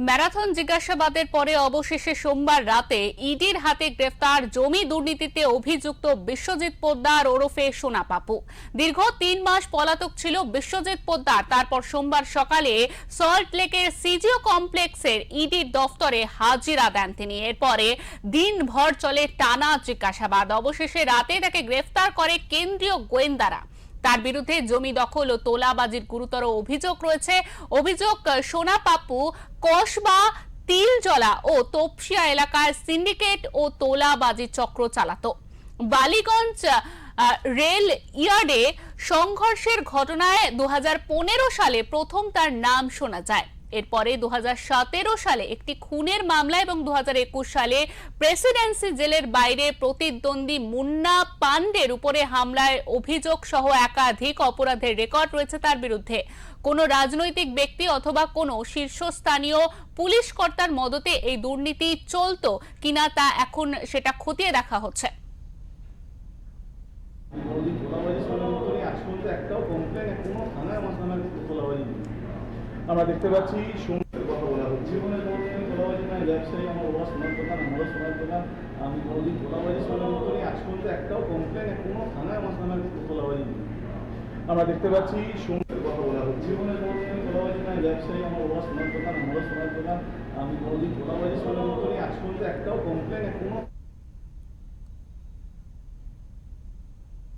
Marathon জিজ্ঞাসাবাদের পরে অবশেষে সোমবার রাতে ইডির হাতে গ্রেফতার জমি দুর্নীতিতে অভিযুক্ত বিশ্বজিৎ পোদ্দার ওরফে সোনা পাপু। দীর্ঘ ৩ মাস পলাতক ছিল বিশ্বজিৎ পোদ্দার। তারপর সোমবার সকালে সল্ট লেকের সিজিও কমপ্লেক্সের ইডির দফতরে হাজিরা দেন তিনি। এরপরে দিনভর চলে টানা জিজ্ঞাসাবাদ। অবশেষে রাতে তাকে গ্রেফতার করে কেন্দ্রীয় গোয়েন্দারা। তার বিরুদ্ধে জমি দখল ও তোলাবাজির গুরুতর অভিযোগ রয়েছে। অভিযোগ, সোনা পাপ্পু কসবা, তিলজলা ও তপসিয়া এলাকায় সিন্ডিকেট ও তোলাবাজি চক্র চালাতো। বালিগঞ্জ রেল ইয়ার্ডে সংঘর্ষের ঘটনায় 2015 সালে প্রথম তার নাম শোনা যায়। এরপরে 2017 সালে একটি খুনের মামলা এবং 2021 সালে প্রেসিডেন্সি জেলের বাইরে প্রতিদ্বন্দ্বী মুন্না পান্ডের উপরে হামলার অভিযোগ সহ একাধিক অপরাধের রেকর্ড রয়েছে তার বিরুদ্ধে। কোনো রাজনৈতিক ব্যক্তি অথবা কোনো শীর্ষস্থানীয় পুলিশ কর্তার মদতে এই দুর্নীতি চলতো কিনা তা এখন সেটা খতিয়ে দেখা হচ্ছে। আমরা দেখতে পাচ্ছি কথা বলা হচ্ছে তোলাবাজি নয়, ব্যবসায়ী আমার বাবা সোনার দোকান, আমারও সোনার দোকান, আমি কোনোদিন তোলাবাজি শোনার মতনই আজ পর্যন্ত একটাও কমপ্লেন কোনো থানায় আমার সোনার তোলাবাজি নেই। আমরা দেখতে পাচ্ছি কথা বলা হচ্ছে তোলাবাজি নয়, ব্যবসায়ী আমার বাবা সোনার দোকান, আমারও সোনার দোকান, আমি কোনোদিন তোলাবাজি শোনার মতনই আজ পর্যন্ত একটাও কমপ্লেন কোনো